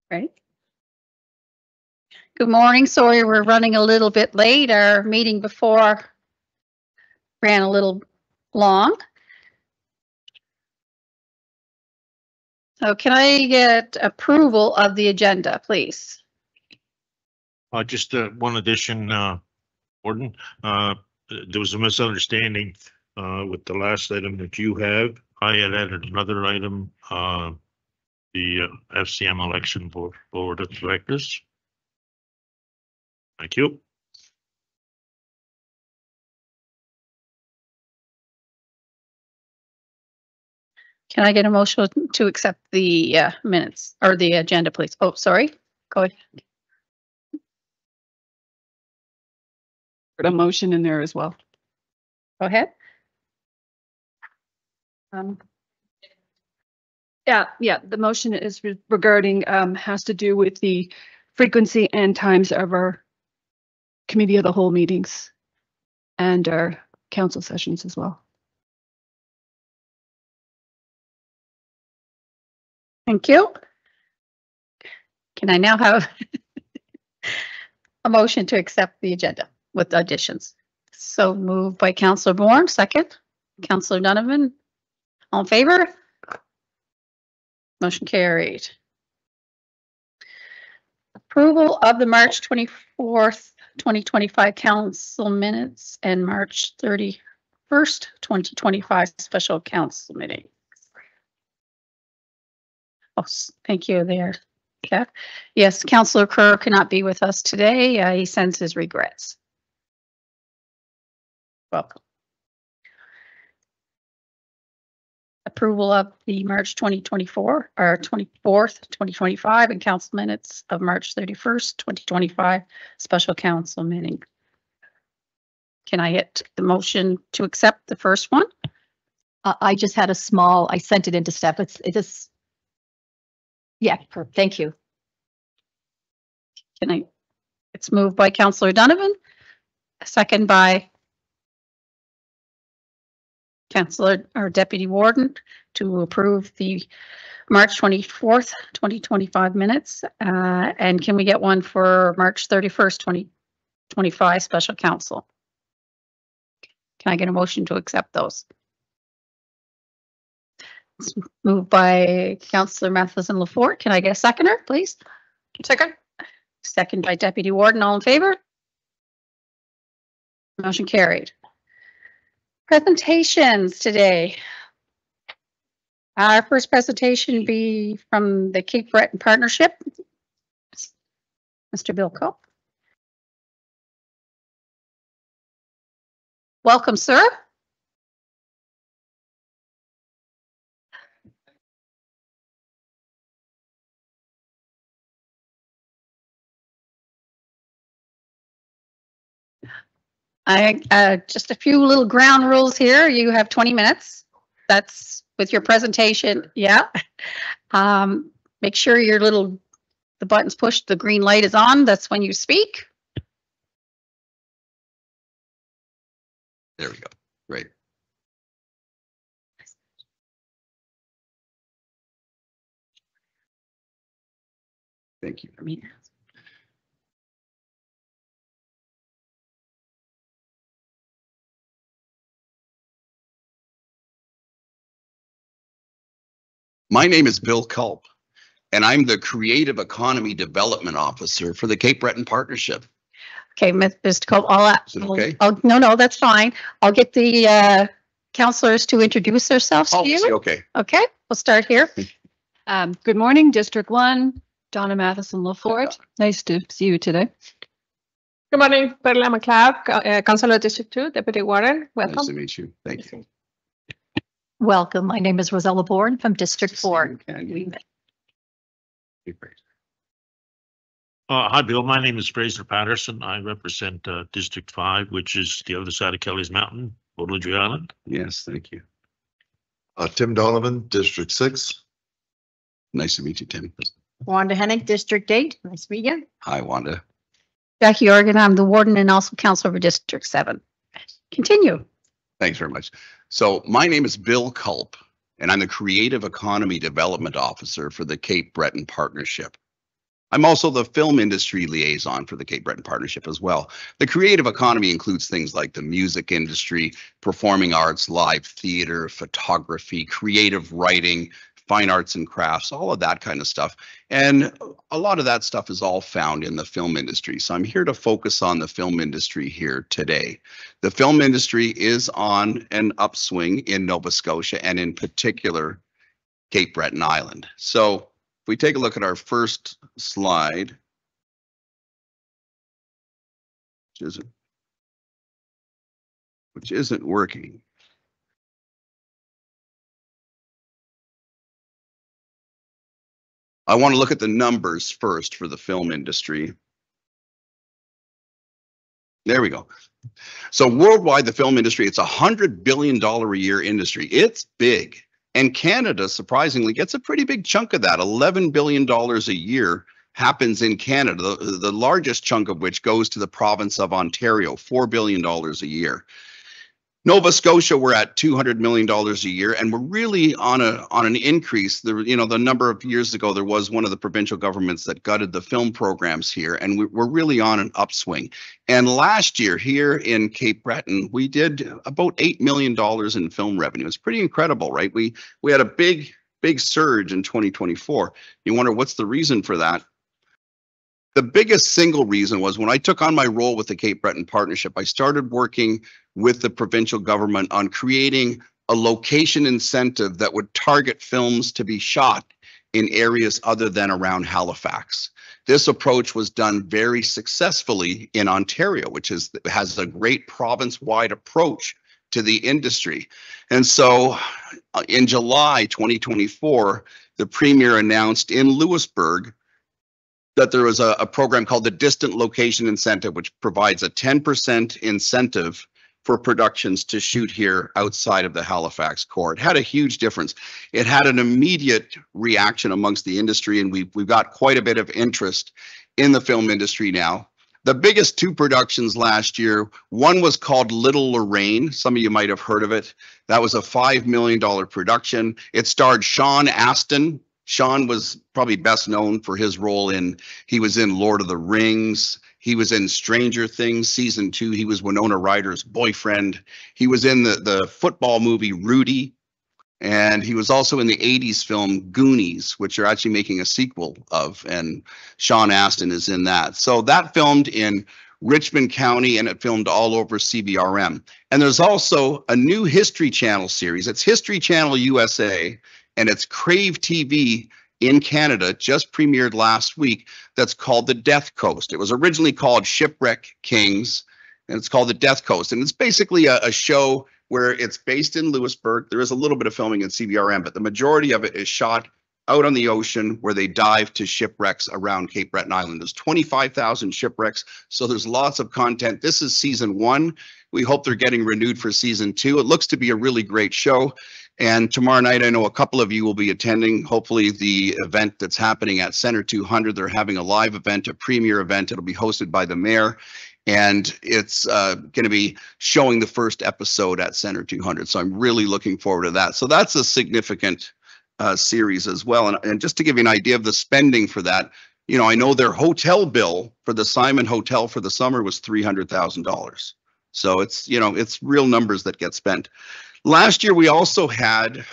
Right. Good morning. Sorry, we're running a little bit late. Our meeting before ran a little long. So can I get approval of the agenda, please? Just one addition, Gordon. There was a misunderstanding with the last item that you have. I had added another item, the FCM election for board of directors. Thank you. Can I get a motion to accept the minutes or the agenda, please? Oh, sorry. Go ahead. Put a motion in there as well. Go ahead. Yeah. The motion is regarding has to do with the frequency and times of our committee of the whole meetings and our council sessions as well. Thank you. Can I now have a motion to accept the agenda with additions? So moved by Councillor Bourne, second. Councillor Donovan, all in favor? Motion carried. Approval of the March 24th, 2025 council minutes and March 31st, 2025 special council meeting. Oh, thank you there. Okay. Yes, Councillor Kerr cannot be with us today. He sends his regrets. Welcome. Approval of the March 2024 or 24th, 2025 and council minutes of March 31st, 2025 special council meeting. Can I hit the motion to accept the first one? I just had a small, I sent it into Steph. Yeah, thank you. It's moved by Councillor Donovan, second by Councillor or Deputy Warden to approve the March 24th, 2025 minutes. And can we get one for March 31st, 2025 special council? Can I get a motion to accept those? It's moved by Councillor Matheson-Lafort. Can I get a seconder, please? Second. Second by Deputy Warden. All in favor? Motion carried. Presentations today. Our first presentation be from the Cape Breton Partnership. Mr. Bill Culp. Welcome, sir. Just a few little ground rules here. You have 20 minutes. That's with your presentation. Yeah. Make sure the button's pushed, the green light is on. That's when you speak. There we go. Great. Thank you. My name is Bill Culp, and I'm the Creative Economy Development Officer for the Cape Breton Partnership. Okay, Mr. Culp, okay? No, that's fine. I'll get the councillors to introduce themselves to you. Okay. Okay, we'll start here. Good morning, District 1, Donna Matheson-Lafort. Nice to see you today. Good morning, Perla McLeod, Councillor District 2, Deputy Warden. Welcome. Nice to meet you. Thank you. Welcome. My name is Rosella Bourne from District 4. Hi, Bill. My name is Fraser Patterson. I represent District 5, which is the other side of Kelly's Mountain, Woodley Island. Yes, thank you. Tim Donovan, District 6. Nice to meet you, Tim. Wanda Hennick, District 8. Nice to meet you. Hi, Wanda. Jackie Organ, I'm the warden and also councillor for District 7. Continue. Thanks very much. So my name is Bill Culp, and I'm the Creative Economy Development Officer for the Cape Breton Partnership. I'm also the film industry liaison for the Cape Breton Partnership as well. The creative economy includes things like the music industry, performing arts, live theater, photography, creative writing, fine arts and crafts, all of that kind of stuff. And a lot of that stuff is all found in the film industry. So I'm here to focus on the film industry here today. The film industry is on an upswing in Nova Scotia and in particular Cape Breton Island. So if we take a look at our first slide, which isn't working. I want to look at the numbers first for the film industry. There we go. So worldwide, the film industry, it's $100 billion a year industry. It's big. And Canada, surprisingly, gets a pretty big chunk of that. $11 billion a year happens in Canada, the largest chunk of which goes to the province of Ontario, $4 billion a year. Nova Scotia, we're at $200 million a year, and we're really on an increase. The number of years ago, there was one of the provincial governments that gutted the film programs here, and we're really on an upswing. And last year here in Cape Breton, we did about $8 million in film revenue. It's pretty incredible, right? We had a big surge in 2024. You wonder what's the reason for that? The biggest single reason was when I took on my role with the Cape Breton Partnership, I started working with the provincial government on creating a location incentive that would target films to be shot in areas other than around Halifax. This approach was done very successfully in Ontario, which has a great province-wide approach to the industry. And so in July 2024, the Premier announced in Lewisburg that there was a program called the Distant Location Incentive, which provides a 10% incentive for productions to shoot here outside of the Halifax core. It had a huge difference. It had an immediate reaction amongst the industry, and we've got quite a bit of interest in the film industry now. The biggest two productions last year, one was called Little Lorraine. Some of you might have heard of it. That was a $5 million production. It starred Sean Astin. Sean was probably best known for his role he was in Lord of the Rings. He was in Stranger Things season 2. He was Winona Ryder's boyfriend. He was in the football movie Rudy. And he was also in the 80s film Goonies, which they're actually making a sequel of. And Sean Astin is in that. So that filmed in Richmond County, and it filmed all over CBRM. And there's also a new History Channel series. It's History Channel USA. And it's Crave TV in Canada, just premiered last week, that's called The Death Coast. It was originally called Shipwreck Kings, and it's called The Death Coast. And it's basically a show where it's based in Lewisburg. There is a little bit of filming in CBRM, but the majority of it is shot out on the ocean where they dive to shipwrecks around Cape Breton Island. There's 25,000 shipwrecks, so there's lots of content. This is season 1. We hope they're getting renewed for season 2. It looks to be a really great show. And tomorrow night, I know a couple of you will be attending, hopefully, the event that's happening at Center 200. They're having a live event, a premiere event. It'll be hosted by the mayor. And it's going to be showing the first episode at Center 200. So I'm really looking forward to that. So that's a significant series as well. And just to give you an idea of the spending for that, I know their hotel bill for the Simon Hotel for the summer was $300,000. So it's real numbers that get spent. Last year, we also had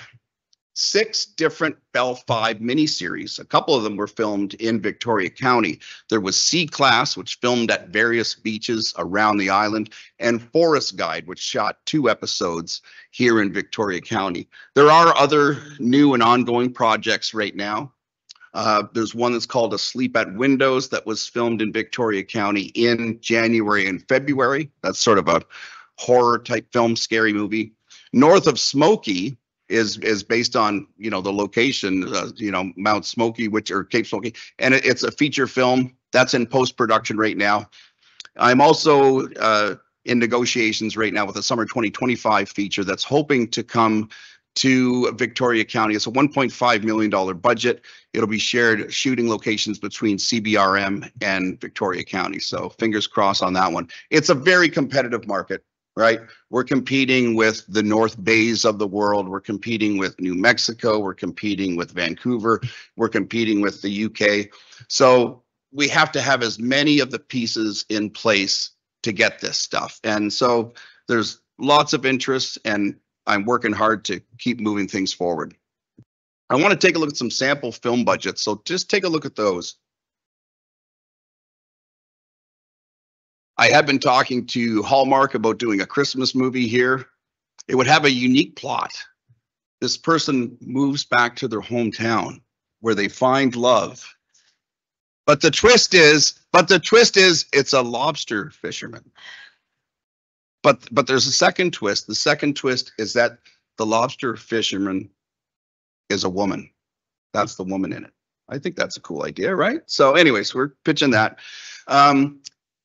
6 different Bell 5 miniseries. A couple of them were filmed in Victoria County. There was Sea Class, which filmed at various beaches around the island, and Forest Guide, which shot 2 episodes here in Victoria County. There are other new and ongoing projects right now. There's one that's called Asleep at Windows that was filmed in Victoria County in January and February. That's sort of a horror type film, scary movie. North of Smoky is based on, the location, Mount Smoky, or Cape Smoky, and it's a feature film that's in post-production right now. I'm also in negotiations right now with a summer 2025 feature that's hoping to come to Victoria County. It's a $1.5 million budget. It'll be shared shooting locations between CBRM and Victoria County. So fingers crossed on that one. It's a very competitive market, right? We're competing with the North Bays of the world. We're competing with New Mexico. We're competing with Vancouver. We're competing with the UK. So we have to have as many of the pieces in place to get this stuff. And so there's lots of interest, and I'm working hard to keep moving things forward. I want to take a look at some sample film budgets. So just take a look at those. I have been talking to Hallmark about doing a Christmas movie here. It would have a unique plot. This person moves back to their hometown where they find love. But the twist is it's a lobster fisherman. But there's a second twist. The second twist is that the lobster fisherman is a woman. That's the woman in it. I think that's a cool idea, right? So anyways, we're pitching that.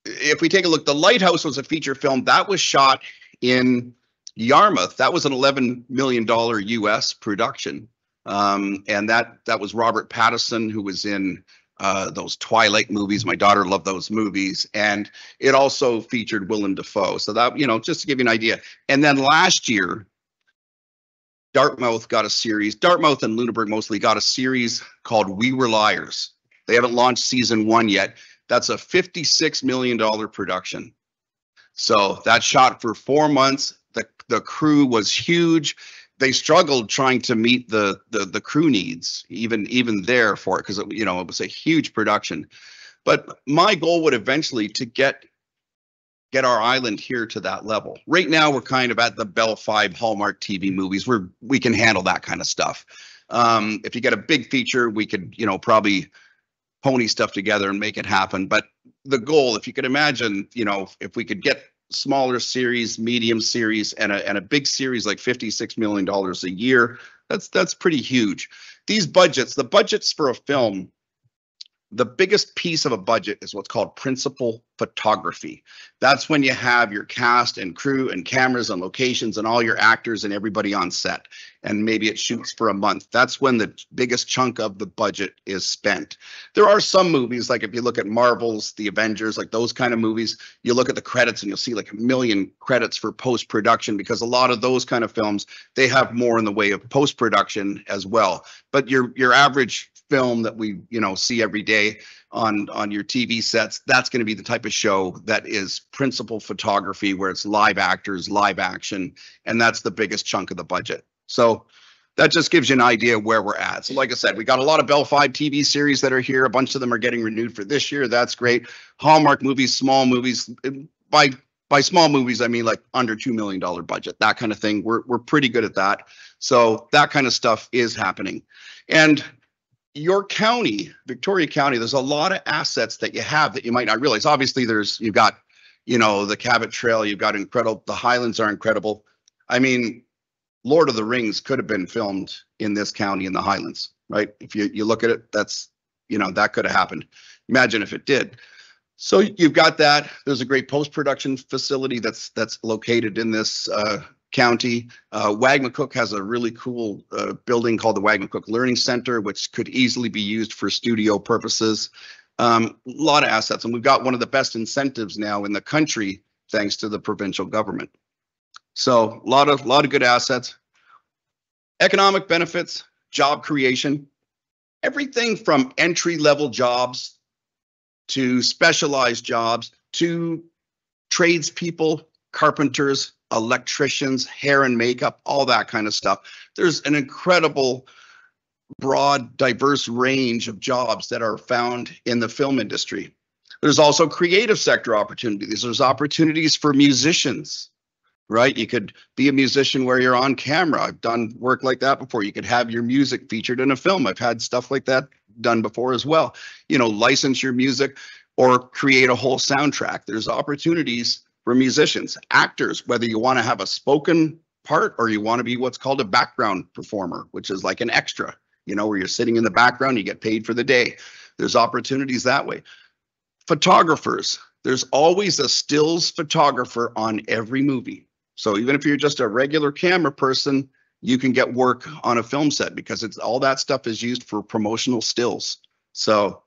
If we take a look, The Lighthouse was a feature film that was shot in Yarmouth. That was an $11 million US production. And that was Robert Pattinson, who was in those Twilight movies. My daughter loved those movies. And it also featured Willem Dafoe. So that, you know, just to give you an idea. And then last year, Dartmouth got a series. Dartmouth and Lunenburg mostly got a series called We Were Liars. They haven't launched season 1 yet. That's a $56 million production. So that shot for 4 months. The crew was huge. They struggled trying to meet the crew needs, even there for it, because you know, it was a huge production. But my goal would eventually to get our island here to that level. Right now, we're kind of at the Bell 5 Hallmark TV movies where we can handle that kind of stuff. If you get a big feature, we could, you know, probably pony stuff together and make it happen. But the goal, if you could imagine, you know, if we could get smaller series, medium series, and a big series like $56 million a year, that's pretty huge. These budgets, the budgets for a film, the biggest piece of a budget is what's called principal photography. That's when you have your cast and crew and cameras and locations and all your actors and everybody on set. And maybe it shoots for a month. That's when the biggest chunk of the budget is spent. There are some movies, like if you look at Marvel's, The Avengers, like those kind of movies, you look at the credits and you'll see like 1 million credits for post-production, because a lot of those kind of films, they have more in the way of post-production as well. But your average film that we, you know, see every day on your TV sets, that's going to be the type of show that is principal photography, where it's live actors, live action, and that's the biggest chunk of the budget. So that just gives you an idea where we're at. So like I said, we got a lot of Bell 5 TV series that are here. A bunch of them are getting renewed for this year. That's great. Hallmark movies, small movies. By small movies, I mean like under $2 million budget, that kind of thing. We're pretty good at that. So that kind of stuff is happening. And your county, Victoria County, there's a lot of assets that you have that you might not realize. Obviously, you've got, you know, the Cabot Trail, you've got incredible, the Highlands are incredible. I mean, Lord of the Rings could have been filmed in this county in the Highlands, right? If you look at it, that's, you know, that could have happened. Imagine if it did. So you've got that. There's a great post-production facility that's located in this county. Wagmatcook has a really cool building called the Wagmatcook Learning Center, which could easily be used for studio purposes. A lot of assets, and we've got one of the best incentives now in the country, thanks to the provincial government. So a lot of good assets, economic benefits, job creation, everything from entry-level jobs to specialized jobs to tradespeople, carpenters, electricians, hair and makeup, all that kind of stuff. There's an incredible, broad, diverse range of jobs that are found in the film industry. There's also creative sector opportunities. There's opportunities for musicians, right? You could be a musician where you're on camera. I've done work like that before. You could have your music featured in a film. I've had stuff like that done before as well. You know, license your music or create a whole soundtrack. There's opportunities for musicians, actors, whether you want to have a spoken part or you want to be what's called a background performer, which is like an extra, you know, where you're sitting in the background, you get paid for the day. There's opportunities that way. Photographers, there's always a stills photographer on every movie. So even if you're just a regular camera person, you can get work on a film set because it's all that stuff is used for promotional stills. So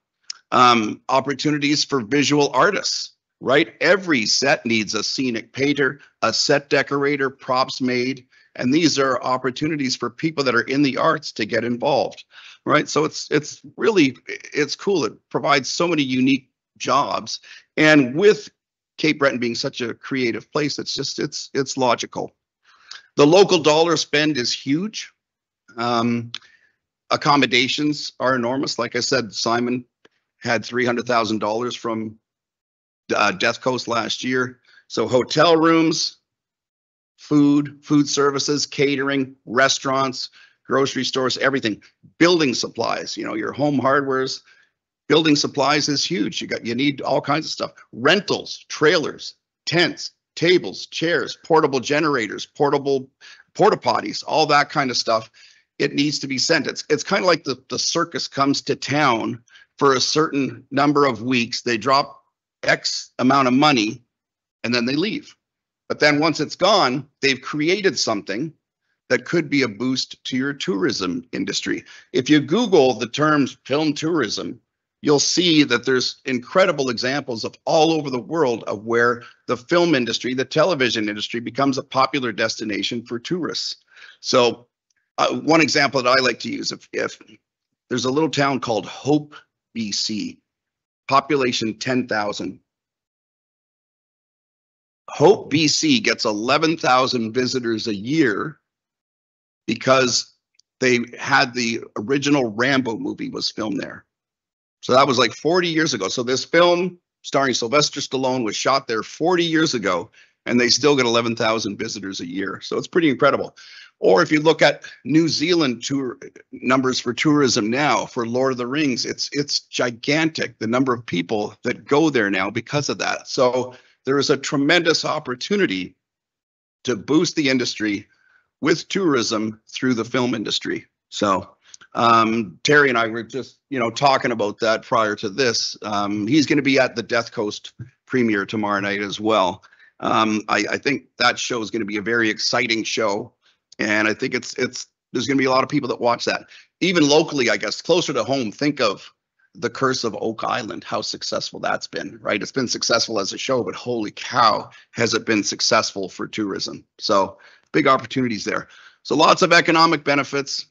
opportunities for visual artists, right? Every set needs a scenic painter, a set decorator, props made, and these are opportunities for people that are in the arts to get involved. right? So it's really, it's cool. It provides so many unique jobs. And with Cape Breton being such a creative place, it's just, it's logical. The local dollar spend is huge. Accommodations are enormous. Like I said, Simon had $300,000 from Death Coast last year. So hotel rooms, food services, catering, restaurants, grocery stores, everything, building supplies, you know, your home hardwares, building supplies is huge. You need all kinds of stuff. Rentals, trailers, tents, tables, chairs, portable generators, portable porta-potties, all that kind of stuff. It needs to be sent. It's kind of like the circus comes to town for a certain number of weeks. They drop X amount of money and then they leave. But then once it's gone, they've created something that could be a boost to your tourism industry. If you Google the terms film tourism, you'll see that there's incredible examples of all over the world of where the film industry, the television industry becomes a popular destination for tourists. So one example that I like to use, if there's a little town called Hope, BC, population 10,000. Hope, BC gets 11,000 visitors a year because they had the original Rambo movie was filmed there. So that was like 40 years ago. So this film starring Sylvester Stallone was shot there 40 years ago, and they still get 11,000 visitors a year. So it's pretty incredible. Or if you look at New Zealand tour numbers for tourism now for Lord of the Rings, it's gigantic, the number of people that go there now because of that. So there is a tremendous opportunity to boost the industry with tourism through the film industry. So Terry and I were just, talking about that prior to this. He's going to be at the Death Coast premiere tomorrow night as well. I think that show is going to be a very exciting show. And I think there's going to be a lot of people that watch that. Even locally, I guess, closer to home, think of The Curse of Oak Island, how successful that's been, right? It's been successful as a show, but holy cow, has it been successful for tourism. So big opportunities there. So lots of economic benefits.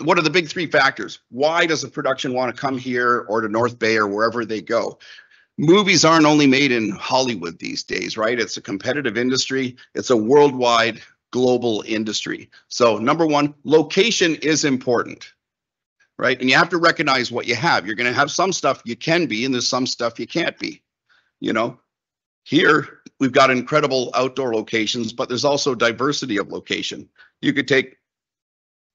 What are the big three factors? Why does a production want to come here or to North Bay or wherever they go? Movies aren't only made in Hollywood these days, right? It's a competitive industry. It's a worldwide global industry. So number one, location is important, right? And you have to recognize what you have. You're going to have some stuff you can be, and there's some stuff you can't be. Here we've got incredible outdoor locations, but there's also diversity of location. You could take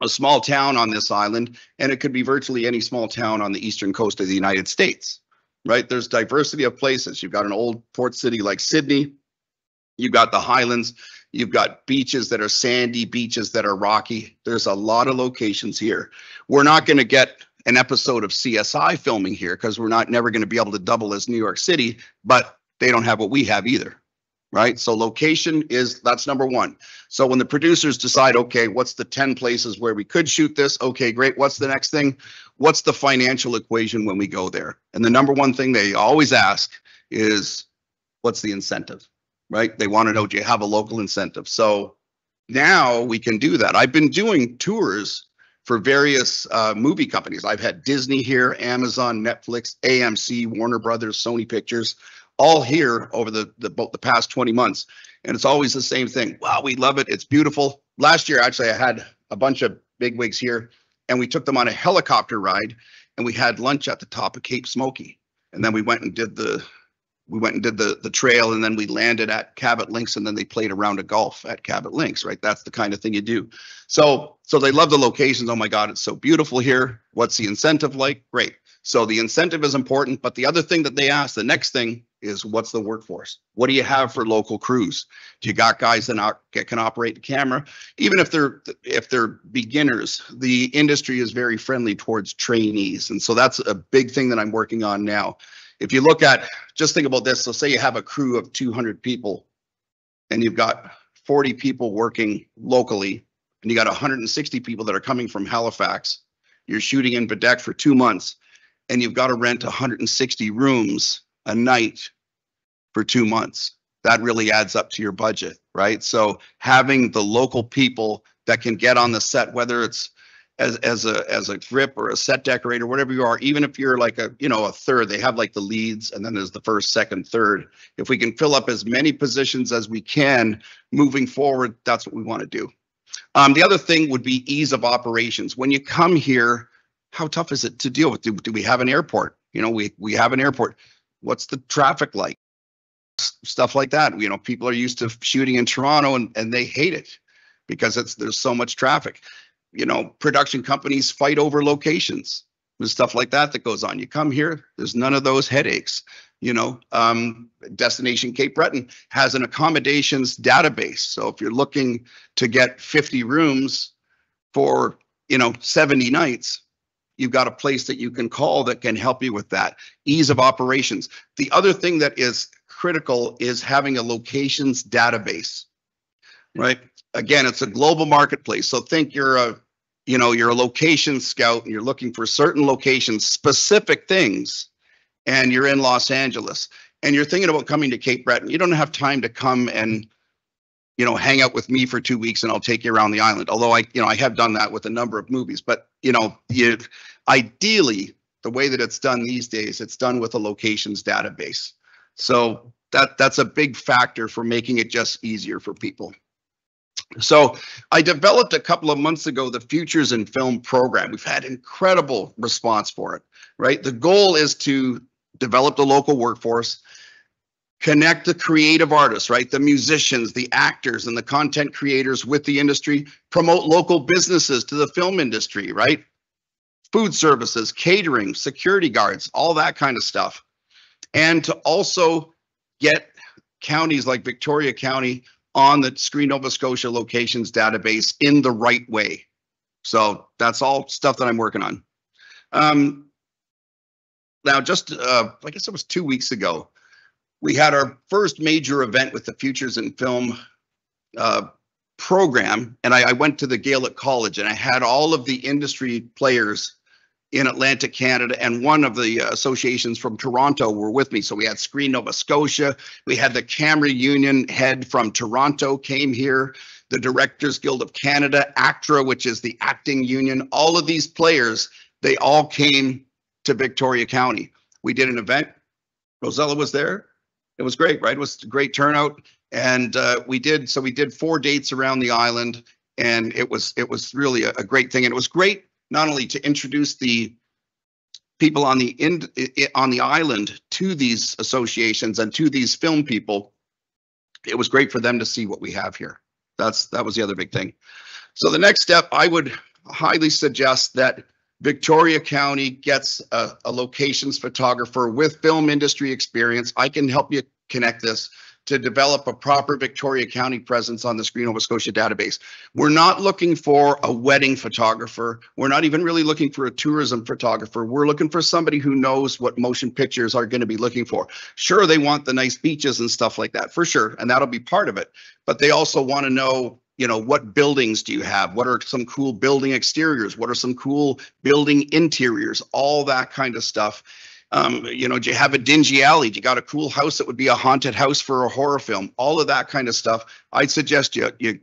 a small town on this island, and it could be virtually any small town on the eastern coast of the United States. Right? There's diversity of places. You've got an old port city like Sydney. You've got the Highlands. You've got beaches that are sandy, beaches that are rocky. There's a lot of locations here. We're not going to get an episode of CSI filming here because we're never going to be able to double as New York City, but they don't have what we have either. Right? So location that's number one. So when the producers decide, okay, what's the 10 places where we could shoot this? Okay, great. What's the next thing? What's the financial equation when we go there? And the number one thing they always ask is, what's the incentive? Right? They want to know, do you have a local incentive? So now we can do that. I've been doing tours for various movie companies. I've had Disney here, Amazon, Netflix, AMC, Warner Brothers, Sony Pictures, all here over the past 20 months. And it's always the same thing. Wow, we love it. It's beautiful. Last year, actually, I had a bunch of bigwigs here, and we took them on a helicopter ride, and we had lunch at the top of Cape Smoky. And then we went and did the trail, and then we landed at Cabot Links, and then they played a round of golf at Cabot Links, right? That's the kind of thing you do. So they love the locations. Oh my God, it's so beautiful here. What's the incentive like? Great. So the incentive is important, but the other thing that they ask, the next thing is, what's the workforce? What do you have for local crews? Do you got guys that can operate the camera? Even if they're beginners, the industry is very friendly towards trainees. And so that's a big thing that I'm working on now. If you look at, just think about this. So say you have a crew of 200 people and you've got 40 people working locally, and you got 160 people that are coming from Halifax. You're shooting in Baddeck for 2 months, and you've got to rent 160 rooms a night for 2 months. That really adds up to your budget, right? So having the local people that can get on the set, whether it's as a grip or a set decorator, whatever you are, even if you're like a, you know, a third, they have like the leads and then there's the first, second, third. If we can fill up as many positions as we can moving forward, that's what we want to do. The other thing would be ease of operations. When you come here, how tough is it to deal with? Do we have an airport? You know, we have an airport. What's the traffic like? Stuff like that. You know, people are used to shooting in Toronto and they hate it because there's so much traffic. You know, production companies fight over locations. There's stuff like that goes on. You come here, there's none of those headaches. You know, Destination Cape Breton has an accommodations database. So if you're looking to get 50 rooms for, you know, 70 nights, you've got a place that you can call that can help you with that. Ease of operations. The other thing that is critical is having a locations database, right? Again, it's a global marketplace. So think you're a location scout and you're looking for certain locations, specific things, and you're in Los Angeles and you're thinking about coming to Cape Breton. You don't have time to come and, you know, hang out with me for 2 weeks and I'll take you around the island. Although I have done that with a number of movies, but you know, ideally the way that it's done these days, it's done with a locations database. So that's a big factor for making it just easier for people. So I developed a couple of months ago the Futures in Film program. We've had incredible response for it, right? The goal is to develop the local workforce, connect the creative artists, right? The musicians, the actors, and the content creators with the industry, promote local businesses to the film industry, right? Food services, catering, security guards, all that kind of stuff. And to also get counties like Victoria County on the Screen Nova Scotia locations database in the right way. So that's all stuff that I'm working on. Now, just I guess it was 2 weeks ago, we had our first major event with the Futures in Film program, and I went to the Gaelic College, and I had all of the industry players in Atlantic Canada, and one of the associations from Toronto were with me. So we had Screen Nova Scotia, we had the Camera Union head from Toronto came here, the Directors Guild of Canada, ACTRA, which is the acting union. All of these players, they all came to Victoria County. We did an event. Rosella was there. It was great, right? It was a great turnout. And we did 4 dates around the island, and it was really a great thing. And it was great not only to introduce the people on the island to these associations and to these film people, it was great for them to see what we have here. That was the other big thing. So the next step, I would highly suggest that Victoria County gets a locations photographer with film industry experience. I can help you connect this to develop a proper Victoria County presence on the Screen Nova Scotia database. We're not looking for a wedding photographer. We're not even really looking for a tourism photographer. We're looking for somebody who knows what motion pictures are going to be looking for. Sure, they want the nice beaches and stuff like that, for sure, and that'll be part of it. But they also want to know, you know, what buildings do you have? What are some cool building exteriors? What are some cool building interiors? All that kind of stuff. You know, do you have a dingy alley? Do you got a cool house that would be a haunted house for a horror film? All of that kind of stuff. I'd suggest you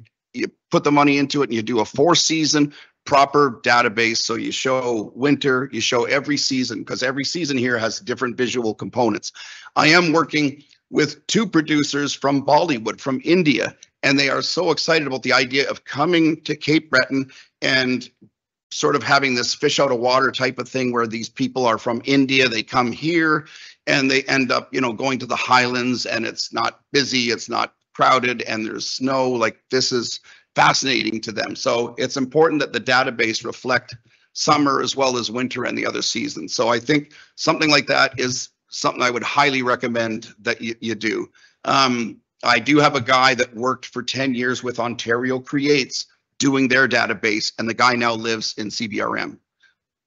put the money into it and you do a 4-season proper database. So you show winter, you show every season, because every season here has different visual components. I am working with 2 producers from Bollywood, from India, and they are so excited about the idea of coming to Cape Breton and sort of having this fish out of water type of thing where these people are from India, they come here and they end up, you know, going to the Highlands, and it's not busy, it's not crowded, and there's snow. Like, this is fascinating to them. So it's important that the database reflect summer as well as winter and the other seasons. So I think something like that is something I would highly recommend that you do. I do have a guy that worked for 10 years with Ontario Creates doing their database, and the guy now lives in CBRM.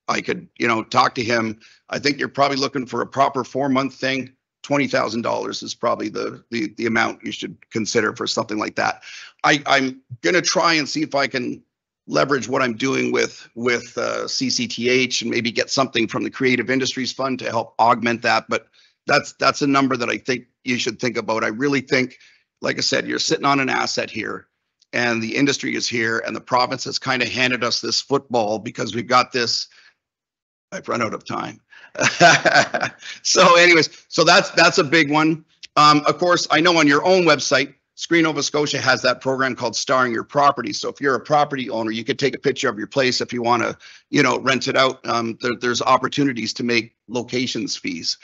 I could, you know, talk to him. I think you're probably looking for a proper 4-month thing. $20,000 is probably the amount you should consider for something like that. I'm gonna try and see if I can leverage what I'm doing with CCTH and maybe get something from the Creative Industries Fund to help augment that. But that's a number that I think you should think about. I really think, like I said, you're sitting on an asset here. and the industry is here, and the province has kind of handed us this football because we've got this. I've run out of time. So anyways, so that's a big one. Of course, I know on your own website, Screen Nova Scotia has that program called Starring Your Property. So if you're a property owner, you could take a picture of your place if you want to, you know, rent it out. There's opportunities to make locations fees.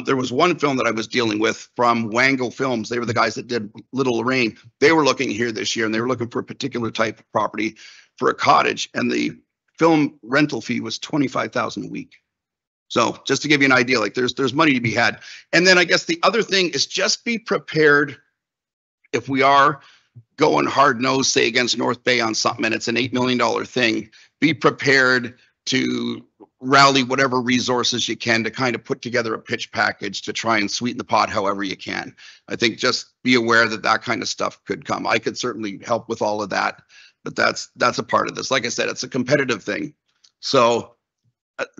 There was one film that I was dealing with from Wango Films. They were the guys that did Little Rain. They were looking here this year, and they were looking for a particular type of property for a cottage, and the film rental fee was $25,000 a week. So just to give you an idea, like there's money to be had. And then I guess the other thing is just be prepared if we are going hard nosed, say against North Bay on something, and it's an $8 million thing, be prepared to rally whatever resources you can to kind of put together a pitch package to try and sweeten the pot however you can. I think just be aware that that kind of stuff could come. I could certainly help with all of that, but that's a part of this. Like I said, it's a competitive thing. So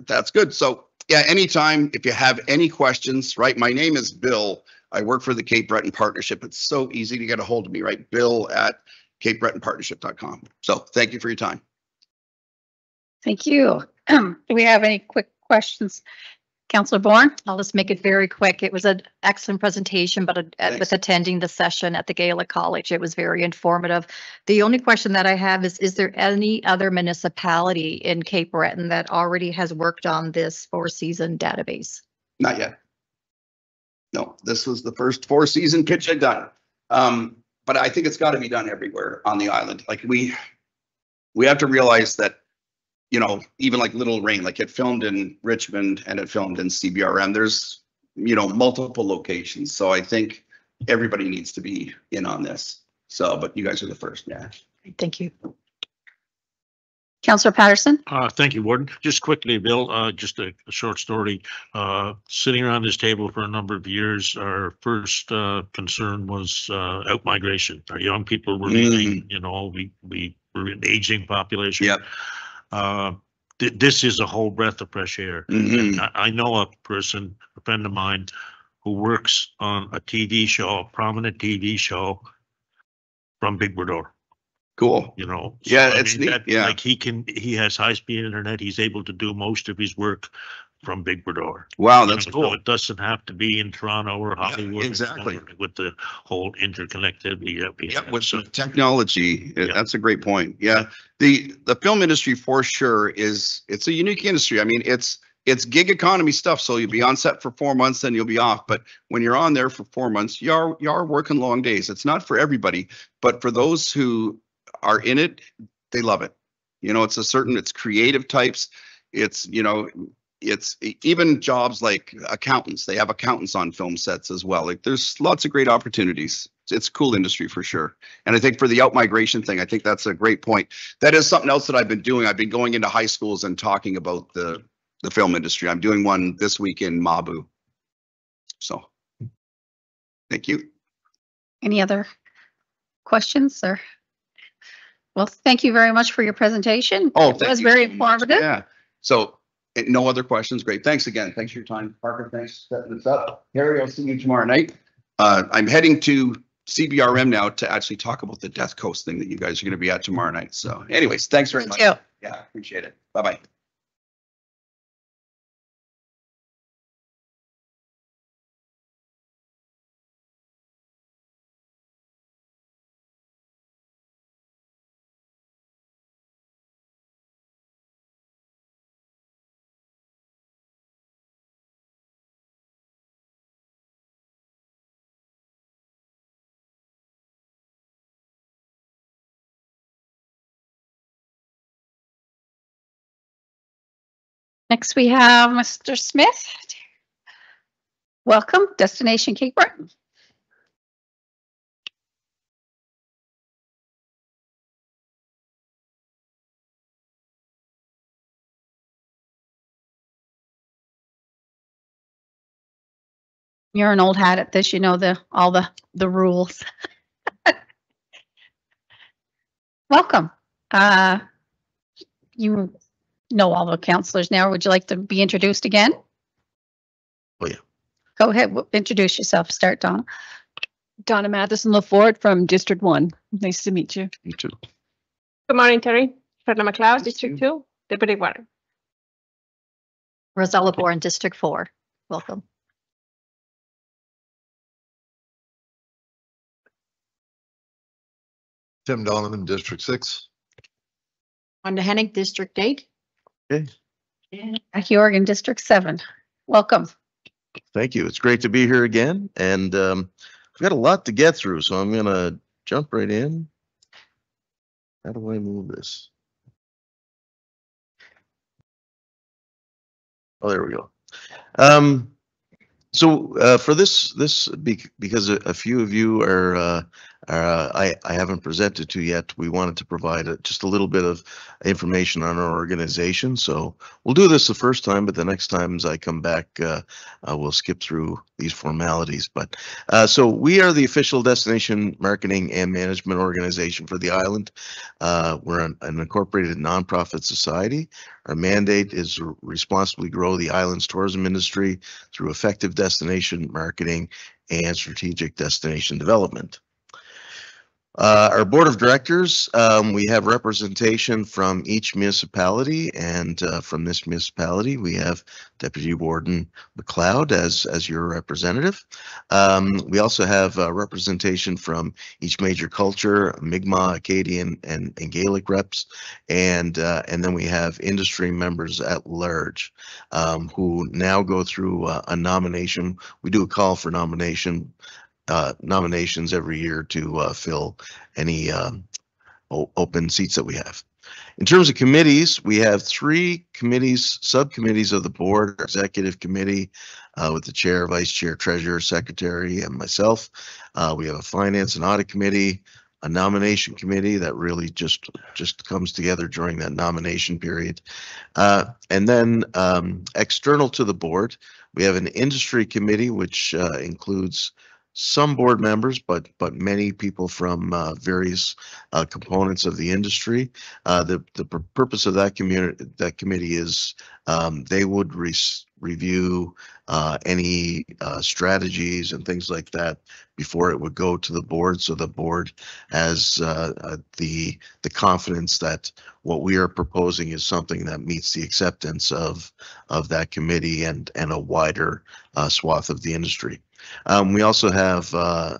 that's good. So yeah, anytime, if you have any questions, right? My name is Bill. I work for the Cape Breton Partnership. It's so easy to get a hold of me, right? Bill at capebretonpartnership.com. So thank you for your time. Thank you. Do we have any quick questions? Councillor Bourne? I'll just make it very quick. It was an excellent presentation, but Thanks. with attending the session at the Gaelic College, it was very informative. The only question that I have is there any other municipality in Cape Breton that already has worked on this 4-season database? Not yet. No, this was the first 4-season pitch I've done. But I think it's got to be done everywhere on the island. Like we have to realize that, you know, even like Little Rain, like it filmed in Richmond and it filmed in CBRM. There's, you know, multiple locations. So I think everybody needs to be in on this. So, but you guys are the first, yeah. Thank you. Councillor Patterson? Thank you, Warden. Just quickly, Bill, just a short story. Sitting around this table for a number of years, our first concern was out-migration. Our young people were leaving, you know, we were an aging population. Yep. This is a whole breath of fresh air. And I know a person, a friend of mine, who works on a TV show, a prominent TV show from Big Bordeaux. Cool. You know, Yeah, so, it's neat. Yeah. like he has high-speed internet. He's able to do most of his work from Big Bordeaux. Wow, that's So cool. it doesn't have to be in Toronto or Hollywood. exactly. With the whole interconnectivity that we have. With So, technology, Yeah. that's a great point. Yeah, the film industry for sure it's a unique industry. I mean, it's gig economy stuff. So you'll be on set for 4 months, then you'll be off. But when you're on there for 4 months, you are working long days. It's not for everybody, but for those who are in it, they love it. You know, it's creative types. It's, you know, it's even jobs like accountants. They have accountants on film sets as well. Like there's lots of great opportunities. It's a cool industry for sure. And I think for the out-migration thing, I think that's a great point. That is something else that I've been doing. I've been going into high schools and talking about the film industry. I'm doing one this week in Mabu. So thank you. Any other questions or? Well, thank you very much for your presentation. Oh, It thank was you very so much. informative. Yeah. So no other questions. Great. Thanks again. Thanks for your time. Parker, thanks for setting this up. Harry, I'll see you tomorrow night. I'm heading to CBRM now to actually talk about the Death Coast thing that you guys are going to be at tomorrow night. So anyways, thanks very much. Thank you. Yeah, appreciate it. Bye-bye. Next, we have Mr. Smith. Welcome, Destination Cape Breton. You're an old hat at this, you know all the rules. Welcome. You know all the councillors now. Would you like to be introduced again? Oh, yeah. Go ahead, introduce yourself. Start, Donna. Donna Matheson LaForte from District 1. Nice to meet you. You too. Good morning, Terry. Perla McLeod, District 2, Deputy Warden. Rosella Bourne, District 4. Welcome. Tim Donovan, District 6. Wanda Hennig, District 8. Okay, Jackie Organ, District 7. Welcome. Thank you. It's great to be here again, and we've got a lot to get through, so I'm gonna jump right in. How do I move this? Oh, there we go. So for this, because a few of you are I haven't presented to yet, we wanted to provide just a little bit of information on our organization. So we'll do this the first time, but the next times I come back, we'll skip through these formalities. But so we are the official destination marketing and management organization for the island. We're an incorporated nonprofit society. Our mandate is to responsibly grow the island's tourism industry through effective destination marketing and strategic destination development. Our board of directors, we have representation from each municipality, and from this municipality, we have Deputy Warden McLeod as your representative. We also have representation from each major culture, Mi'kmaq, Acadian, and Gaelic reps, and then we have industry members at large who now go through a nomination. We do a call for nominations every year to fill any open seats that we have. In terms of committees, we have 3 committees, subcommittees of the board: our executive committee with the chair, vice chair, treasurer, secretary, and myself. We have a finance and audit committee, a nomination committee that really just comes together during that nomination period. And then external to the board, we have an industry committee, which includes some board members, but many people from various components of the industry. The purpose of that committee is they would review any strategies and things like that before it would go to the board, so the board has the confidence that what we are proposing is something that meets the acceptance of that committee and a wider swath of the industry. We also have a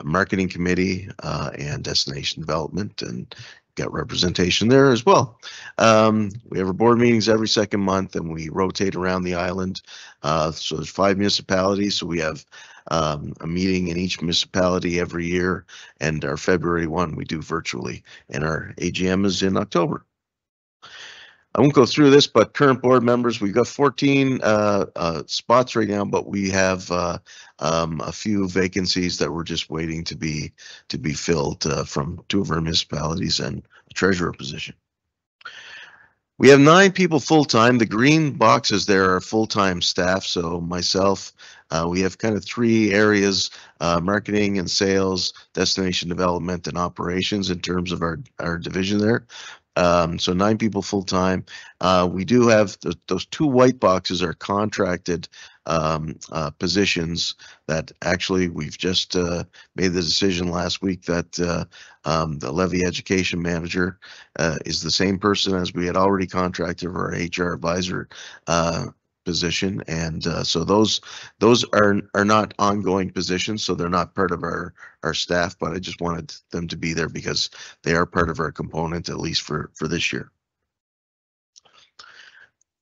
marketing committee and destination development, and got representation there as well. We have our board meetings every second month, and we rotate around the island. So there's 5 municipalities, so we have a meeting in each municipality every year, and our February one we do virtually, and our AGM is in October. I won't go through this, but current board members, we've got 14 spots right now, but we have a few vacancies that we're just waiting to be filled from 2 of our municipalities and a treasurer position. We have 9 people full-time. The green boxes there are full-time staff. So myself, we have kind of 3 areas: marketing and sales, destination development, and operations in terms of our division there. So 9 people full-time. We do have those 2 white boxes are contracted positions that actually we've just made the decision last week that the levy education manager is the same person as we had already contracted for our HR advisor position, and so those are not ongoing positions, so they're not part of our staff, but I just wanted them to be there because they are part of our component, at least for this year.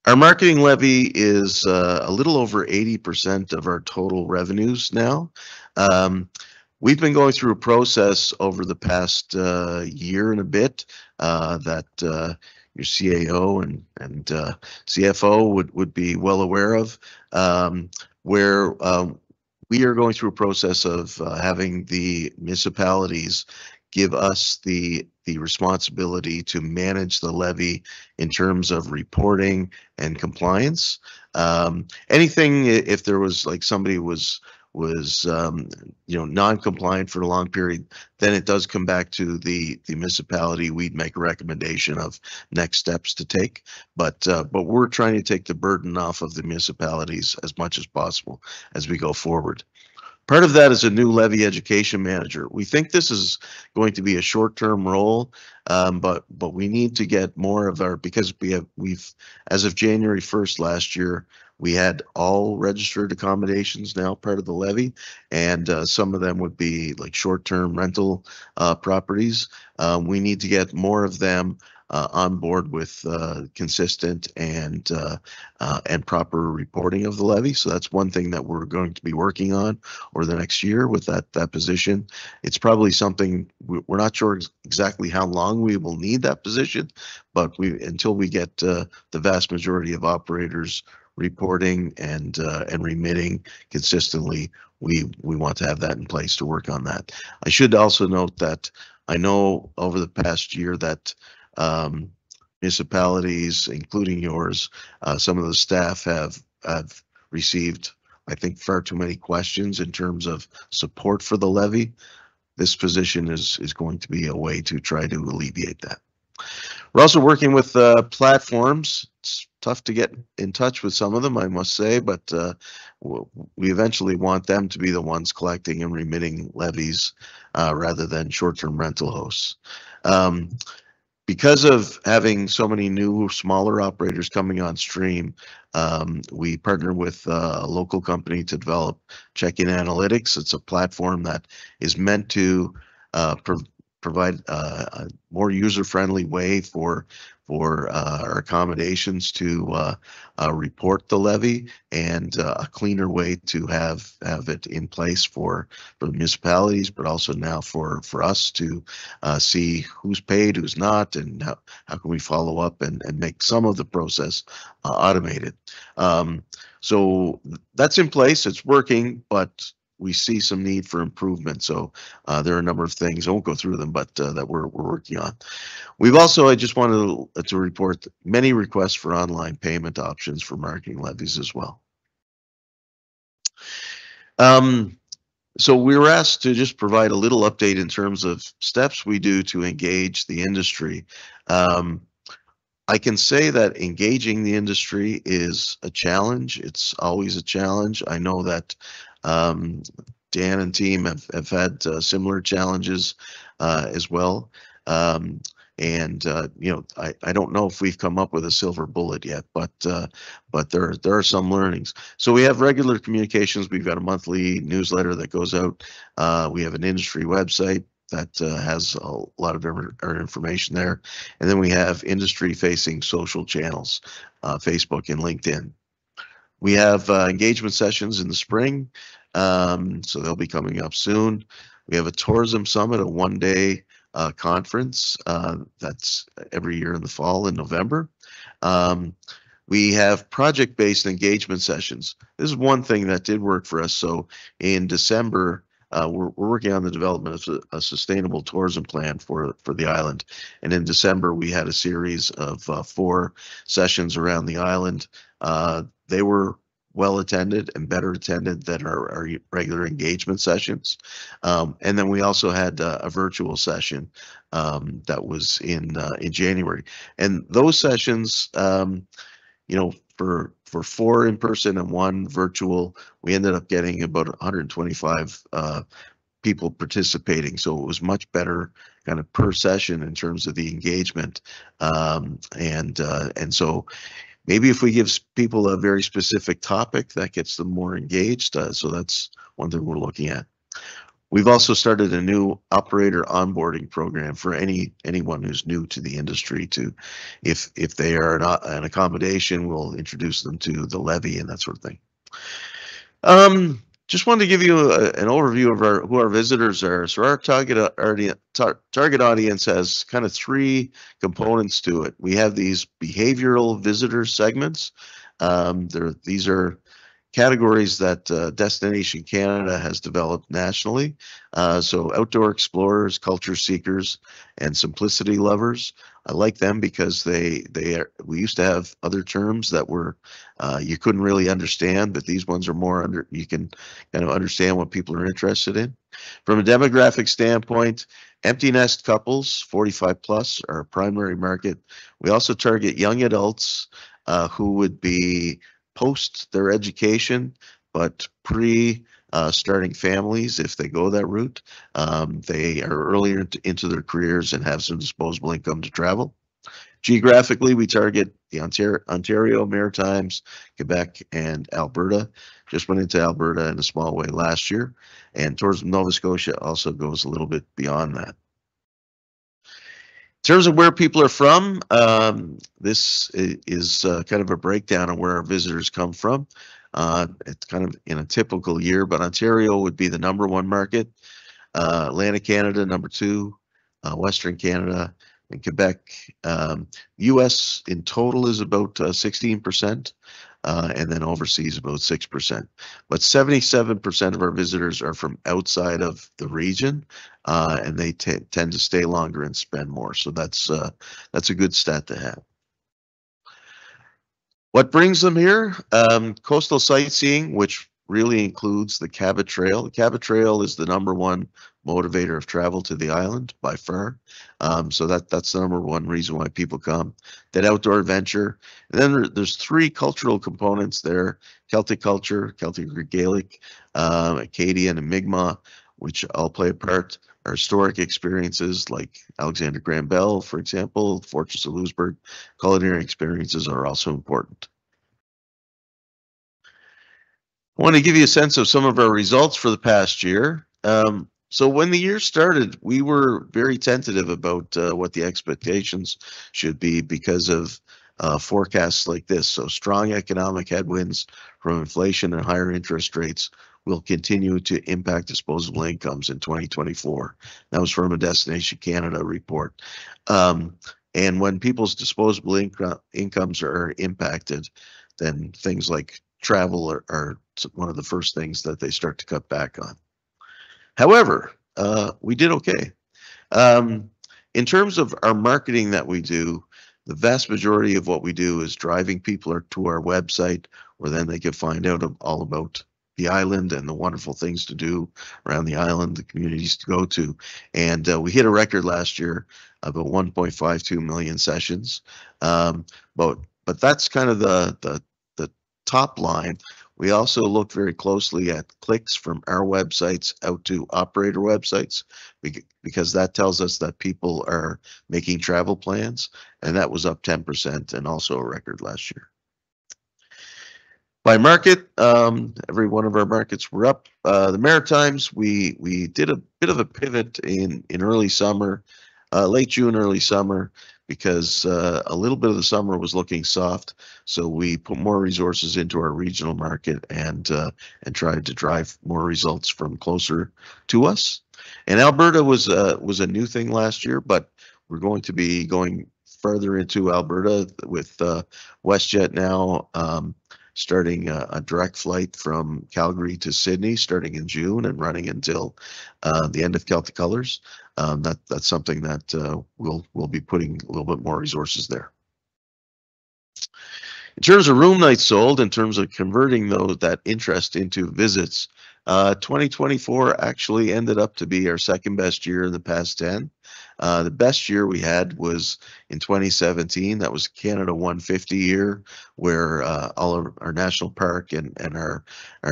Our marketing levy is a little over 80% of our total revenues now. We've been going through a process over the past year and a bit that your CAO and CFO would be well aware of, where we are going through a process of having the municipalities give us the responsibility to manage the levy in terms of reporting and compliance. Anything, if there was like somebody was non-compliant for a long period, then it does come back to the municipality. We'd make a recommendation of next steps to take, but we're trying to take the burden off of the municipalities as much as possible as we go forward. Part of that is a new levy education manager. We think this is going to be a short-term role, but we need to get more of our, because we've as of January 1st last year, we had all registered accommodations now part of the levy, and some of them would be like short-term rental properties. We need to get more of them on board with consistent and proper reporting of the levy. So that's one thing that we're going to be working on over the next year with that position. It's probably something we're not sure exactly how long we will need that position, but until we get the vast majority of operators reporting and remitting consistently, we want to have that in place to work on that. I should also note that I know over the past year that municipalities, including yours, some of the staff have received, I think, far too many questions in terms of support for the levy. This position is going to be a way to try to alleviate that. We're also working with platforms. It's tough to get in touch with some of them, I must say, but we eventually want them to be the ones collecting and remitting levies rather than short-term rental hosts. Because of having so many new smaller operators coming on stream, we partner with a local company to develop check-in analytics. It's a platform that is meant to provide a more user-friendly way for our accommodations to report the levy, and a cleaner way to have it in place for the municipalities, but also now for us to see who's paid, who's not, and how can we follow up and make some of the process automated. So that's in place, it's working, but we see some need for improvement. So there are a number of things, I won't go through them, but that we're working on. We've also, I just wanted to report many requests for online payment options for marketing levies as well. So we were asked to just provide a little update in terms of steps we do to engage the industry. I can say that engaging the industry is a challenge. It's always a challenge. I know that Dan and team have had similar challenges as well. And you know, I don't know if we've come up with a silver bullet yet, but there are some learnings. So we have regular communications. We've got a monthly newsletter that goes out. We have an industry website that has a lot of our information there. And then we have industry-facing social channels, Facebook and LinkedIn. We have engagement sessions in the spring, so they'll be coming up soon. We have a tourism summit, a one-day conference that's every year in the fall in November. We have project-based engagement sessions. This is one thing that did work for us. So in December, we're working on the development of a sustainable tourism plan for the island. And in December, we had a series of 4 sessions around the island. They were well attended and better attended than our regular engagement sessions. And then we also had a virtual session that was in January. And those sessions, you know, for 4 in person and 1 virtual, we ended up getting about 125 people participating. So it was much better kind of per session in terms of the engagement. And so maybe if we give people a very specific topic, that gets them more engaged. So that's one thing we're looking at. We've also started a new operator onboarding program for anyone who's new to the industry. To, if they are an accommodation, we'll introduce them to the levy and that sort of thing. Just wanted to give you an overview of who our visitors are. So our target audience has kind of 3 components to it. We have these behavioral visitor segments. These are categories that Destination Canada has developed nationally. So outdoor explorers, culture seekers, and simplicity lovers. I like them because we used to have other terms that were you couldn't really understand, but these ones are more you can kind of understand what people are interested in. From a demographic standpoint, empty nest couples, 45 plus, are a primary market. We also target young adults who would be post their education, but pre starting families if they go that route. They are earlier into their careers and have some disposable income to travel. Geographically, we target the Ontario, Maritimes, Quebec, and Alberta. Just went into Alberta in a small way last year, and Tourism Nova Scotia also goes a little bit beyond that. In terms of where people are from, this is kind of a breakdown of where our visitors come from. It's kind of in a typical year, but Ontario would be the #1 market, Atlantic Canada #2, Western Canada, and Quebec. US in total is about 16%, and then overseas about 6%. But 77% of our visitors are from outside of the region, and they tend to stay longer and spend more. So that's a good stat to have. What brings them here? Coastal sightseeing, which really includes the Cabot Trail. The Cabot Trail is the #1 motivator of travel to the island by far. So that's the #1 reason why people come. Then outdoor adventure. And then there's 3 cultural components there: Celtic culture, Celtic or Gaelic, Acadian and Mi'kmaq, which all play a part. Our historic experiences like Alexander Graham Bell, for example, Fortress of Louisbourg. Culinary experiences are also important. I want to give you a sense of some of our results for the past year. So when the year started, we were very tentative about what the expectations should be because of forecasts like this. So strong economic headwinds from inflation and higher interest rates will continue to impact disposable incomes in 2024. That was from a Destination Canada report. And when people's disposable incomes are impacted, then things like travel are one of the first things that they start to cut back on. However, we did okay. In terms of our marketing that we do, the vast majority of what we do is driving people to our website, where then they can find out all about the island and the wonderful things to do around the island, the communities to go to. And we hit a record last year, about 1.52 million sessions. But that's kind of the top line. We also look very closely at clicks from our websites out to operator websites, because that tells us that people are making travel plans, and that was up 10% and also a record last year. By market, every one of our markets were up. The Maritimes, we did a bit of a pivot in early summer, late June, early summer, because a little bit of the summer was looking soft. So we put more resources into our regional market and tried to drive more results from closer to us. And Alberta was a new thing last year, but we're going to be going further into Alberta with WestJet now starting a direct flight from Calgary to Sydney starting in June and running until the end of Celtic Colors. That's something that we'll be putting a little bit more resources there. In terms of room nights sold, in terms of converting that interest into visits, 2024 actually ended up to be our second best year in the past 10. The best year we had was in 2017. That was Canada 150 year, where all of our national park and our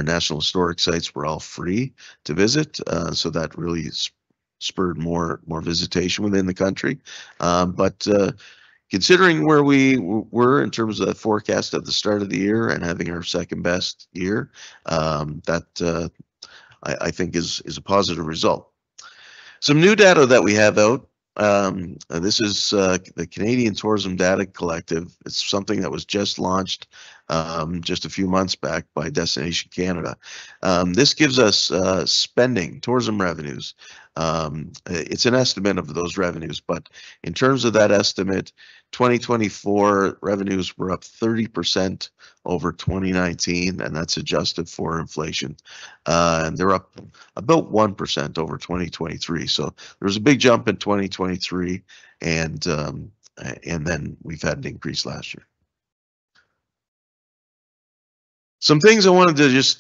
national historic sites were all free to visit. So that really spurred more visitation within the country. But considering where we were in terms of the forecast at the start of the year and having our second best year, that I think is a positive result. Some new data that we have out. This is the Canadian Tourism Data Collective. It's something that was just launched just a few months back by Destination Canada. This gives us spending, tourism revenues. It's an estimate of those revenues, but in terms of that estimate, 2024 revenues were up 30% over 2019, and that's adjusted for inflation. And they're up about 1% over 2023. So there was a big jump in 2023, and then we've had an increase last year. Some things I wanted to just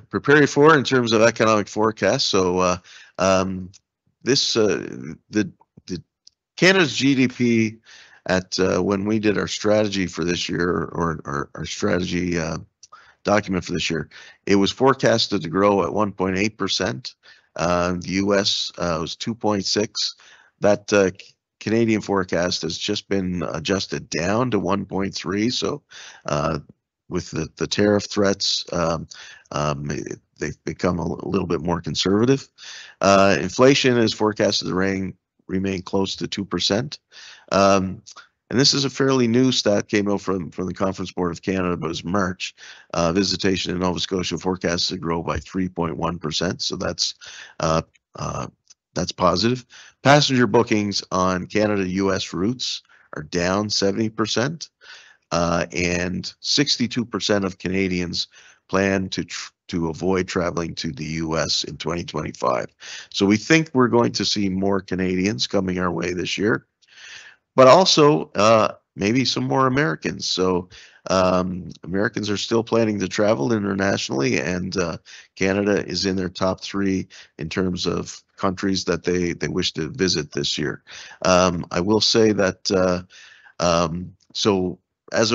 prepare you for in terms of economic forecast. So the Canada's GDP at when we did our strategy for this year, or our strategy document for this year. It was forecasted to grow at 1.8%. The US was 2.6. That Canadian forecast has just been adjusted down to 1.3. So with the tariff threats, they've become a little bit more conservative. Inflation is forecasted to remain close to 2%. And this is a fairly new stat, came out from the Conference Board of Canada, but it was March. Visitation in Nova Scotia forecast to grow by 3.1%. So that's positive. Passenger bookings on Canada-US routes are down 70%. And 62% of Canadians plan to avoid traveling to the US in 2025. So we think we're going to see more Canadians coming our way this year, but also maybe some more Americans. So Americans are still planning to travel internationally, and Canada is in their top 3 in terms of countries that they wish to visit this year. I will say that so as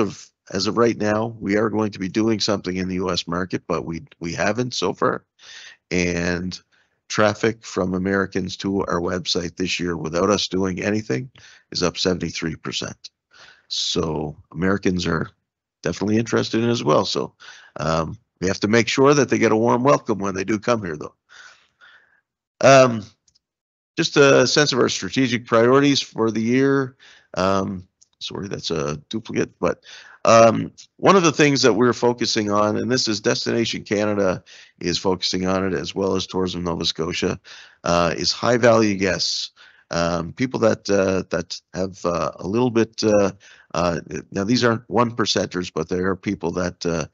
of right now, we are going to be doing something in the US market, but we haven't so far. And traffic from Americans to our website this year without us doing anything is up 73%. So Americans are definitely interested in it as well. So we have to make sure that they get a warm welcome when they do come here, though. Just a sense of our strategic priorities for the year. Sorry, that's a duplicate, but one of the things that we're focusing on, and this is Destination Canada is focusing on it as well as Tourism Nova Scotia, is high value guests. People that have a little bit, now these aren't 1%ers, but they are people that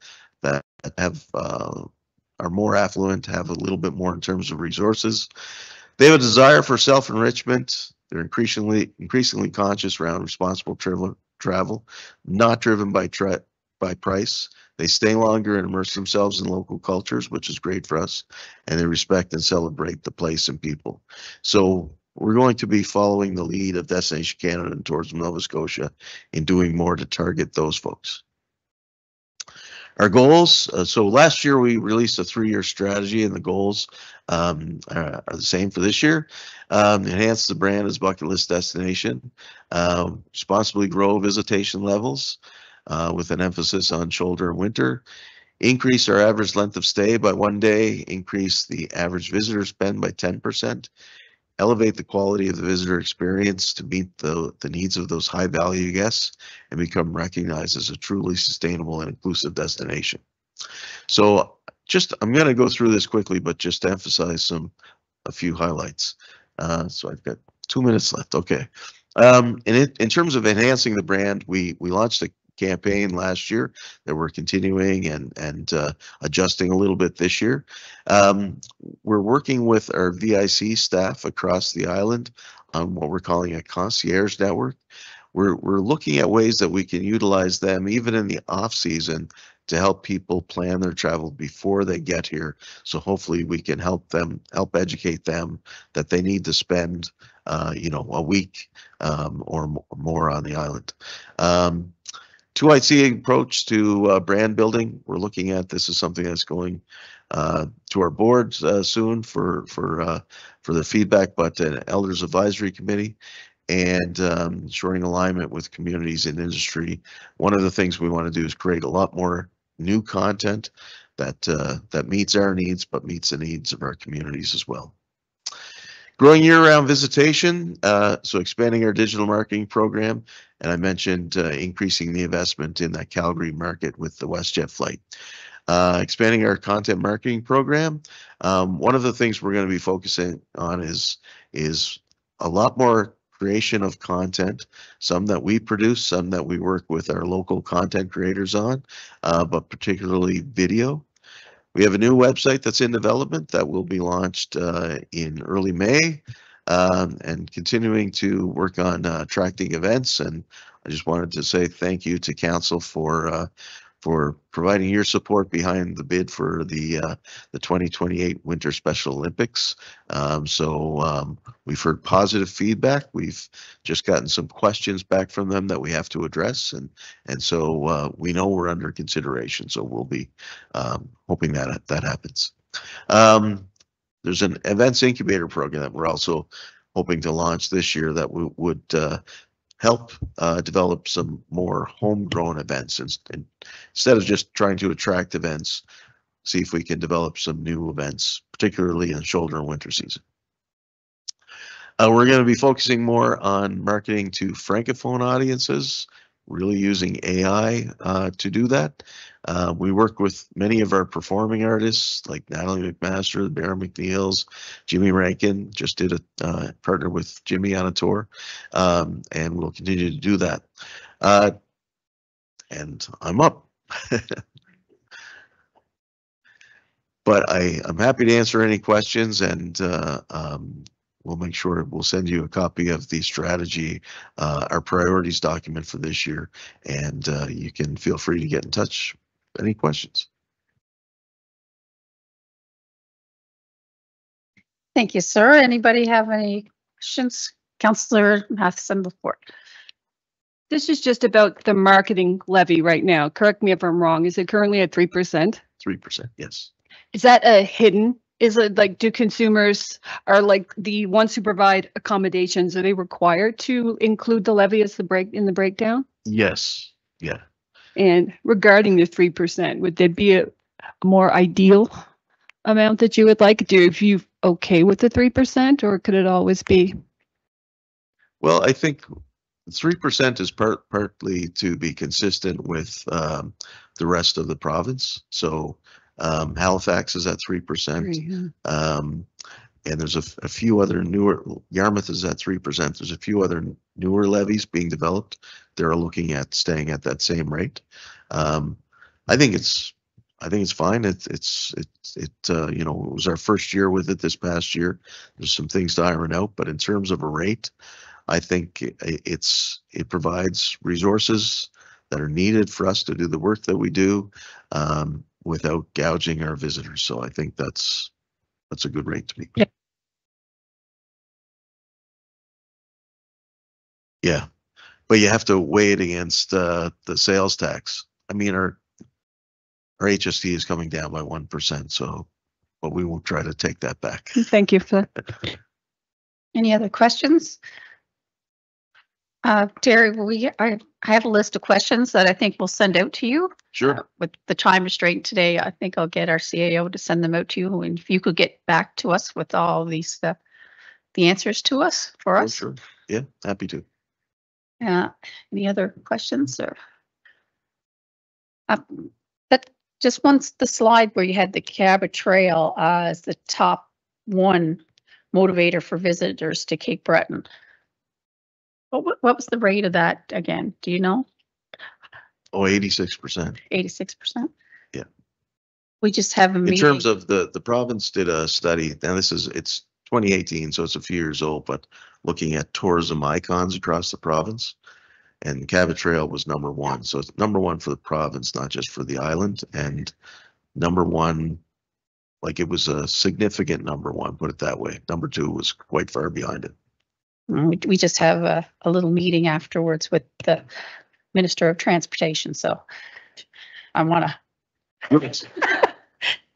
have are more affluent, have a little bit more in terms of resources. They have a desire for self-enrichment. They're increasingly conscious around responsible travel, not driven by price. They stay longer and immerse themselves in local cultures, which is great for us, and they respect and celebrate the place and people. So we're going to be following the lead of Destination Canada and Tourism Nova Scotia in doing more to target those folks. Our goals, so last year we released a 3-year strategy, and the goals are the same for this year. Enhance the brand as bucket list destination, responsibly grow visitation levels with an emphasis on shoulder and winter, increase our average length of stay by 1 day, increase the average visitor spend by 10%, elevate the quality of the visitor experience to meet the needs of those high value guests, and become recognized as a truly sustainable and inclusive destination. So I'm going to go through this quickly, but just to emphasize a few highlights. So I've got 2 minutes left. Okay. In terms of enhancing the brand, we launched a campaign last year that we're continuing and adjusting a little bit this year. We're working with our VIC staff across the island on what we're calling a concierge network. We're looking at ways that we can utilize them even in the off season to help people plan their travel before they get here. So hopefully we can help educate them that they need to spend a week or more on the island. 2IC approach to brand building. We're looking at this is something that's going to our board soon for the feedback, but an elders advisory committee, and ensuring alignment with communities and industry. One of the things we want to do is create a lot more new content that meets our needs, but meets the needs of our communities as well. Growing year-round visitation, so expanding our digital marketing program, and I mentioned increasing the investment in that Calgary market with the WestJet flight. Expanding our content marketing program. One of the things we're going to be focusing on is a lot more creation of content, some that we produce, some that we work with our local content creators on, but particularly video. We have a new website that's in development that will be launched in early May, and continuing to work on attracting events. And I just wanted to say thank you to Council for for providing your support behind the bid for the 2028 Winter Special Olympics. We've heard positive feedback. We've just gotten some questions back from them that we have to address, and so we know we're under consideration. So we'll be hoping that that happens. There's an events incubator program that we're also hoping to launch this year that would help develop some more homegrown events, and instead of just trying to attract events, see if we can develop some new events, particularly in shoulder and winter season. We're going to be focusing more on marketing to Francophone audiences, really using AI to do that. We work with many of our performing artists like Natalie McMaster, Bear McNeils, Jimmy Rankin, just did a partner with Jimmy on a tour, and we'll continue to do that. And I'm up. But I'm happy to answer any questions, and we'll make sure we'll send you a copy of the strategy, our priorities document for this year, and you can feel free to get in touch. Any questions? Thank you, sir. Anybody have any questions? Councillor Matheson before. This is just about the marketing levy right now. Correct me if I'm wrong. Is it currently at 3%? 3%, yes. Is that a hidden? Is it like, do consumers are like the ones who provide accommodations, are they required to include the levy as in the breakdown? Yes, yeah. And regarding the 3%, would there be a more ideal amount that you would like? Are you okay with the 3%, or could it always be? Well, I think 3% is partly to be consistent with the rest of the province. So Halifax is at 3%. And there's a few other newer, Yarmouth is at 3%. There's a few other newer levies being developed. They're looking at staying at that same rate. I think it's fine. It was our first year with it this past year. There's some things to iron out, but in terms of a rate, I think it provides resources that are needed for us to do the work that we do without gouging our visitors. So I think that's a good rate to me. Yeah, but you have to weigh it against the sales tax. I mean, our HST is coming down by 1%, so but we won't try to take that back. Thank you for that. Any other questions? Terry, I have a list of questions that I think we'll send out to you. Sure. With the time restraint today, I think I'll get our CAO to send them out to you, and if you could get back to us with all these the answers to us for us. Sure. Yeah, happy to. Any other questions or? That just once the slide where you had the Cabot Trail as the top one motivator for visitors to Cape Breton. What was the rate of that again? Do you know? Oh, 86%. 86%? Yeah. We just have a meeting. In terms of the province did a study, now it's 2018, so it's a few years old, but looking at tourism icons across the province, and Cabot Trail was #1. So it's #1 for the province, not just for the island, and #1, like it was a significant #1, put it that way. #2 was quite far behind it. We just have a little meeting afterwards with the Minister of Transportation, so I want to.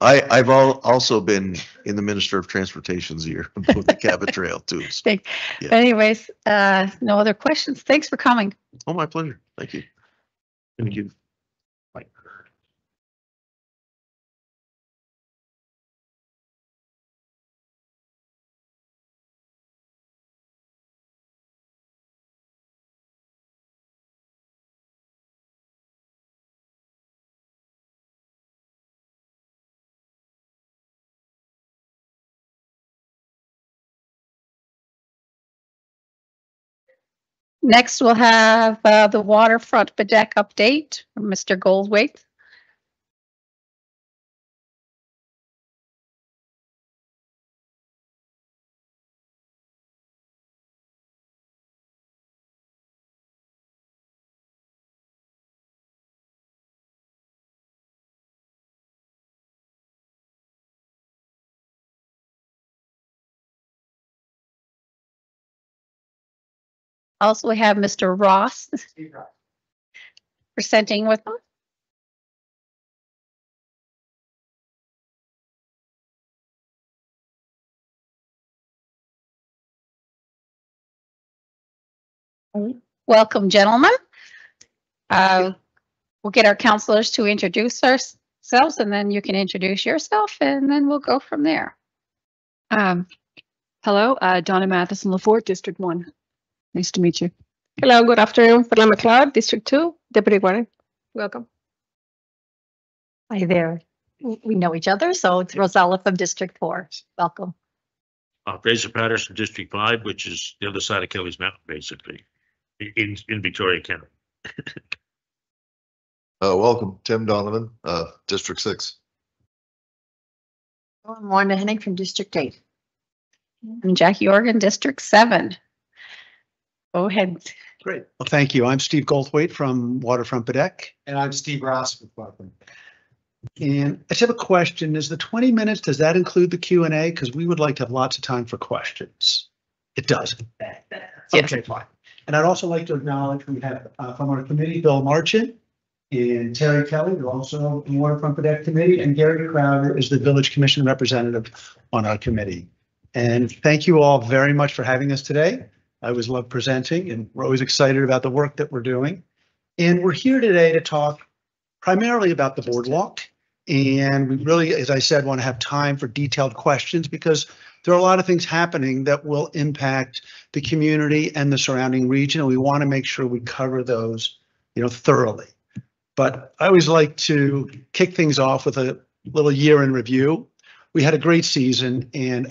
I've also been in the Minister of Transportation's ear with the Cabot Trail too. So, yeah. Anyways, no other questions. Thanks for coming. Oh, my pleasure. Thank you. Thank you. Next, we'll have the waterfront Baddeck update from Mr. GOLDTHWAITE. Also, we have Mr. Ross presenting with us. Welcome, gentlemen. We'll get our counselors to introduce ourselves, and then you can introduce yourself, and then we'll go from there. Hello, Donna Matheson, LaForte, District 1. Nice to meet you. Hello, good afternoon. Perla McLeod, District 2, Deputy Warden. Welcome. Hi there. We know each other, so it's Rosella from District 4. Welcome. Fraser Patterson, District 5, which is the other side of Kelly's Mountain, basically, in Victoria County. Welcome, Tim Donovan, District 6. I'm Wanda Hennig from District 8. I'm Jackie Organ, District 7. Go ahead. Great. Well, thank you. I'm Steve GOLDTHWAITE from WATERFRONT Baddeck. And I'm Steve Ross with Waterfront. And I just have a question. Is the 20 minutes, does that include the Q&A? Because we would like to have lots of time for questions. It does. Okay, fine. And I'd also like to acknowledge we have from our committee, Bill Marchant and Terry Kelly, who are also in the Waterfront Baddeck Committee, and Gary Crowder is the Village Commission representative on our committee. And thank you all very much for having us today. I always love presenting, and we're always excited about the work that we're doing. And we're here today to talk primarily about the boardwalk. And we really, as I said, want to have time for detailed questions because there are a lot of things happening that will impact the community and the surrounding region. And we want to make sure we cover those, thoroughly. But I always like to kick things off with a little year in review. We had a great season and a